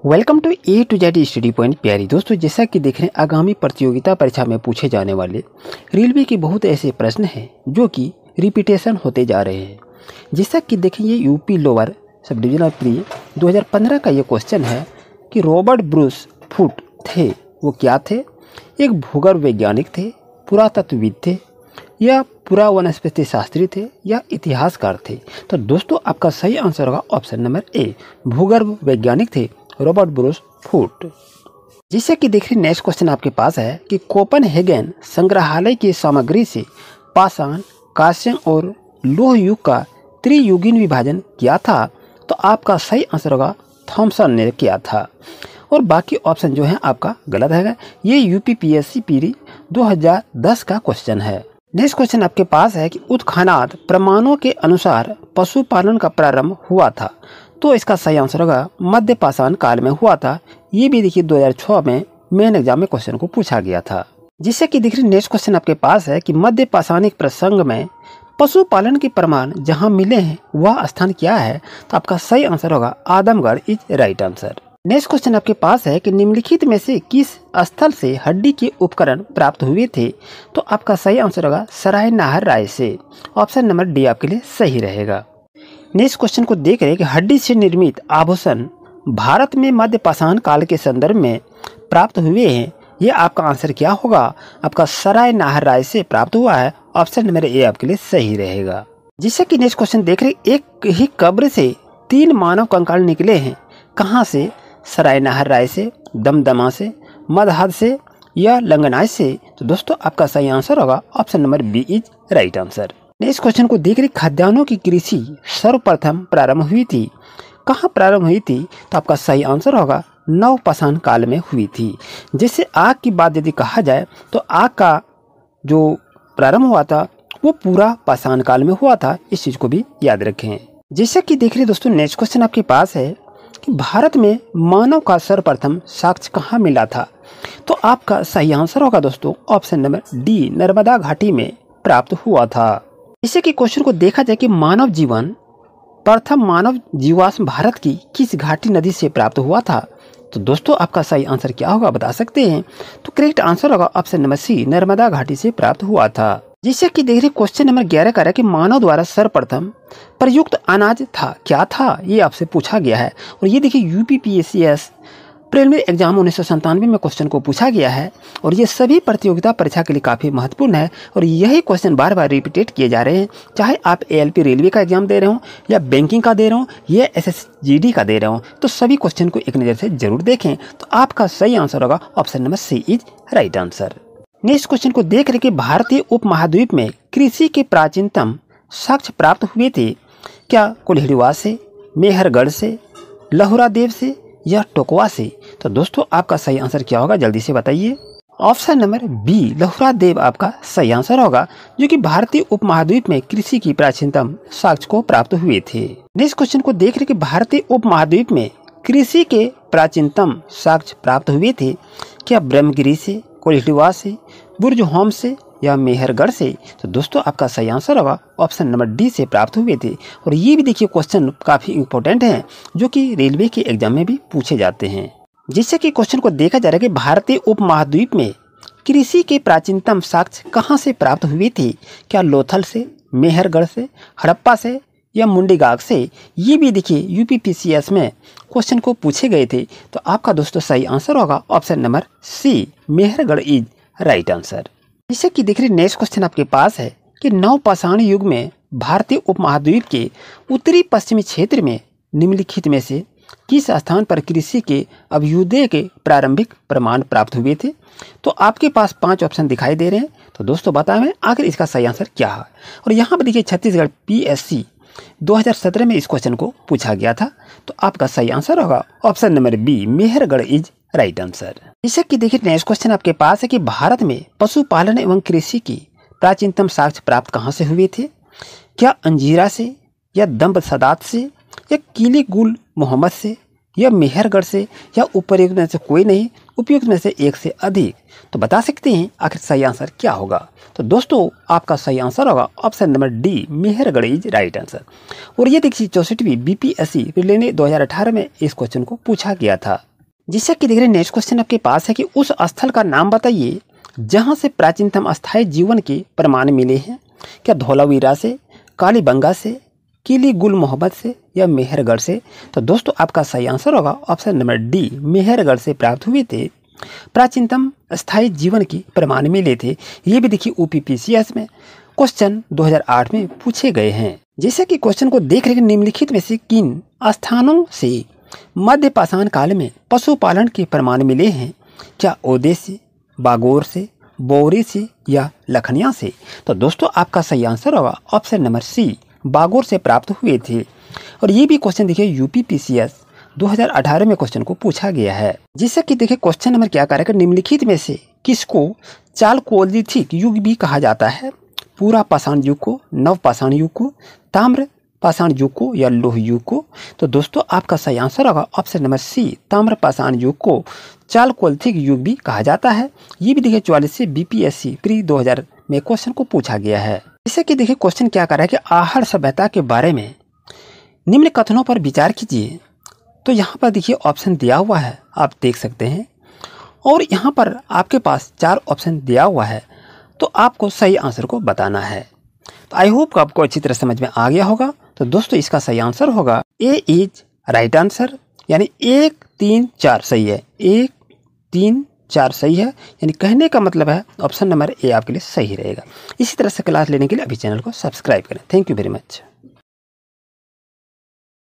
Welcome to A to Z study point प्यारी दोस्तों। जैसा कि देख रहे हैं आगामी प्रतियोगिता परीक्षा में पूछे जाने वाले रेलवे के बहुत ऐसे प्रश्न हैं जो कि रिपीटेशन होते जा रहे हैं। जैसा कि देखें ये UP lower sub divisional pre 2015 का ये क्वेश्चन है कि रॉबर्ट ब्रूस फुट थे वो क्या थे? एक भूगर्भ वैज्ञानिक थे, पुरातत्वविद थे, या पुरा वनस्पति शास्त्री थे, या इतिहासकार थे? तो दोस्तों आपका सही आंसर होगा ऑप्शन नंबर ए, भूगर्भ वैज्ञानिक थे रॉबर्ट ब्रूस फुट। जिससे कि देखिए नेक्स्ट क्वेश्चन आपके पास है कि कोपनहेगन संग्रहालय की सामग्री से पाषाण, कांस्य और लोह युग का त्रियुगीन विभाजन किया था? तो आपका सही आंसर होगा थॉमसन ने किया था, और बाकी ऑप्शन जो है आपका गलत है। ये यूपीपीएससी पीरी 2010 का क्वेश्चन है। नेक्स्ट क्वेश्चन आपके पास है कि उत्खनन प्रमाणों के अनुसार पशुपालन का प्रारंभ हुआ था? तो इसका सही आंसर होगा मध्य पाषाण काल में हुआ था। ये भी देखिए 2006 में मेन एग्जाम में क्वेश्चन को पूछा गया था। जिससे कि देखिए नेक्स्ट क्वेश्चन आपके पास है कि मध्य पाषाणिक प्रसंग में पशुपालन के प्रमाण जहां मिले हैं वह स्थान क्या है? तो आपका सही आंसर होगा Adamgarh is right answer. Next question आपके पास है कि निम्नलिखित में से किस स्थल से हड्डी के उपकरण प्राप्त हुए थे? तो आपका सही आंसर होगा सराय नाहर राय से। ऑप्शन नंबर डी आपके लिए सही रहेगा। नेक्स्ट क्वेश्चन को देख रहे हैं कि हड्डी से निर्मित आभूषण भारत में मध्य पाषाण काल के संदर्भ में प्राप्त हुए हैं। ये आपका आंसर क्या होगा? आपका सराय नाहर राय से प्राप्त हुआ है। ऑप्शन नंबर ए आपके लिए सही रहेगा। जिससे कि नेक्स्ट क्वेश्चन देख रहे हैं एक ही कब्र से 3 मानव कंकाल निकले हैं। कहाँ से? सराय नाहर राय से, दमदमा से, मदहद से, या लंगनाई से? तो दोस्तों आपका सही आंसर होगा option number B is right answer. Next question को देख रहे खाद्यान्नों की कृषि सर्वप्रथम प्रारंभ हुई थी। कहाँ प्रारंभ हुई थी? तो आपका सही आंसर होगा नवपाषाण काल में हुई थी। जैसे आग की बात यदि कहा जाए तो आग का जो प्रारंभ हुआ था वो पूरा पाषाण काल में हुआ था। इस चीज को भी याद रखें। जैसे कि देख रहे दोस्तों नेक्स्ट क्वेश्चन आपके पास है कि भारत में मानव का सर्वप्रथम साक्ष्य कहाँ मिला था? तो आपका सही आंसर होगा दोस्तों ऑप्शन नंबर डी, नर्मदा घाटी में प्राप्त हुआ था। इसे कि क्वेश्चन को देखा जाए कि प्रथम मानव जीवाश्म भारत की किस घाटी नदी से प्राप्त हुआ था? तो दोस्तों आपका सही आंसर क्या होगा बता सकते हैं? तो करेक्ट आंसर होगा ऑप्शन नंबर सी, नर्मदा घाटी से प्राप्त हुआ था। जिससे कि देख रहे क्वेश्चन नंबर 11 का है कि मानव द्वारा सर्वप्रथम प्रयुक्त अनाज था क्या था? ये आपसे पूछा गया है। और ये देखिए यूपीपीएससी प्रीलिमिनरी एग्जाम 1997 में क्वेश्चन को पूछा गया है, और ये सभी प्रतियोगिता परीक्षा के लिए काफ़ी महत्वपूर्ण है। और यही क्वेश्चन बार बार रिपीटेट किए जा रहे हैं, चाहे आप एएलपी रेलवे का एग्जाम दे रहे हो, या बैंकिंग का दे रहे हो, या एसएसजीडी का दे रहे हो, तो सभी क्वेश्चन को एक नज़र से जरूर देखें। तो आपका सही आंसर होगा option number C is right answer. Next question को देख रहे कि भारतीय उपमहाद्वीप में कृषि के प्राचीनतम साक्ष्य प्राप्त हुए थे। क्या कुल्हिड़वा से, मेहरगढ़ से, लहुरादेव से, या टोकवा से? तो दोस्तों आपका सही आंसर क्या होगा जल्दी से बताइए। ऑप्शन नंबर बी, लहुरादेव आपका सही आंसर होगा, जो कि भारतीय उपमहाद्वीप में कृषि की प्राचीनतम साक्ष्य को प्राप्त हुए थे। नेक्स्ट क्वेश्चन को देख रहे कि भारतीय उपमहाद्वीप में कृषि के प्राचीनतम साक्ष्य प्राप्त हुए थे। क्या ब्रह्मगिरी से, कोल्हिड़वा से, बुर्ज होम से, या मेहरगढ़ से? तो दोस्तों आपका सही आंसर होगा ऑप्शन नंबर डी से प्राप्त हुए थे। और ये भी देखिए क्वेश्चन काफ़ी इंपॉर्टेंट हैं जो कि रेलवे के एग्जाम में भी पूछे जाते हैं। जिससे कि क्वेश्चन को देखा जा रहा है कि भारतीय उपमहाद्वीप में कृषि के प्राचीनतम साक्ष्य कहाँ से प्राप्त हुए थे? क्या लोथल से, मेहरगढ़ से, हड़प्पा से, या मुंडीगाग से? ये भी देखिए यूपीपीसीएस में क्वेश्चन को पूछे गए थे। तो आपका दोस्तों सही आंसर होगा option number C, Mehrgarh is right answer. जिससे कि देख रहे नेक्स्ट क्वेश्चन आपके पास है कि नवपाषाण युग में भारतीय उपमहाद्वीप के उत्तरी पश्चिमी क्षेत्र में निम्नलिखित में से किस स्थान पर कृषि के अभ्युदय के प्रारंभिक प्रमाण प्राप्त हुए थे? तो आपके पास 5 ऑप्शन दिखाई दे रहे हैं। तो दोस्तों बताएं आखिर इसका सही आंसर क्या है। और यहाँ पर देखिए छत्तीसगढ़ पीएससी 2017 में इस क्वेश्चन को पूछा गया था। तो आपका सही आंसर होगा option number B, Mehrgarh is right answer. जैसे कि देखिए नेक्स्ट क्वेश्चन आपके पास है कि भारत में पशुपालन एवं कृषि की प्राचीनतम साक्ष्य प्राप्त कहाँ से हुए थे? क्या अंजीरा से, या दम्ब सदात से, या किली गुल मोहम्मद से, या मेहरगढ़ से, या उपयुक्त में से कोई नहीं, उपयुक्त में से एक से अधिक? तो बता सकते हैं आखिर सही आंसर क्या होगा। तो दोस्तों आपका सही आंसर होगा option number D, Mehrgarh is right answer. और ये देखिए 64वीं बीपीएससी प्रीलिमिनरी 2018 में इस क्वेश्चन को पूछा गया था। जैसा कि देख रहे हैं नेक्स्ट क्वेश्चन आपके पास है कि उस स्थल का नाम बताइए जहां से प्राचीनतम अस्थायी जीवन के प्रमाण मिले हैं। क्या धौलावीरा से, कालीबंगा से, किली गुल मोहम्मद से या मेहरगढ़ से? तो दोस्तों आपका सही आंसर होगा ऑप्शन नंबर डी, मेहरगढ़ से प्राप्त हुए थे प्राचीनतम स्थायी जीवन की प्रमाण मिले थे। ये भी देखिए यूपीपीसीएस में क्वेश्चन 2008 में पूछे गए हैं। जैसे कि क्वेश्चन को देख रहे हैं निम्नलिखित में से किन स्थानों से मध्य पाषाण काल में पशुपालन के प्रमाण मिले हैं? क्या ओदे से, बागोर से, बोरी से या लखनिया से? तो दोस्तों आपका सही आंसर होगा ऑप्शन नंबर सी, बागोर से प्राप्त हुए थे। और ये भी क्वेश्चन देखिए यूपीपीसीएस 2018 में क्वेश्चन को पूछा गया है। जैसे कि देखिए क्वेश्चन नंबर क्या करेगा, निम्नलिखित में से किसको चालकोलिथिक युग भी कहा जाता है? पूरा पाषाण युग को, नव पाषाण युग को, ताम्र पाषाण युग को या लोह युग को? तो दोस्तों आपका सही आंसर होगा ऑप्शन नंबर सी, ताम्र पाषाण युग को चालकोलिथिक युग भी कहा जाता है। ये भी देखिए 44 से बीपीएससी प्री 2000 में क्वेश्चन को पूछा गया है। जैसे कि देखिए क्वेश्चन क्या कर रहा है कि आहड़ सभ्यता के बारे में निम्न कथनों पर विचार कीजिए। तो यहाँ पर देखिए ऑप्शन दिया हुआ है, आप देख सकते हैं, और यहाँ पर आपके पास 4 ऑप्शन दिया हुआ है, तो आपको सही आंसर को बताना है। तो आई होप आपको अच्छी तरह समझ में आ गया होगा। तो दोस्तों इसका सही आंसर होगा ए इज राइट आंसर, यानी 1, 3, 4 सही है। 1, 3, 4 सही है, यानी कहने का मतलब है ऑप्शन नंबर ए आपके लिए सही रहेगा। इसी तरह से क्लास लेने के लिए अभी चैनल को सब्सक्राइब करें। Thank you very much.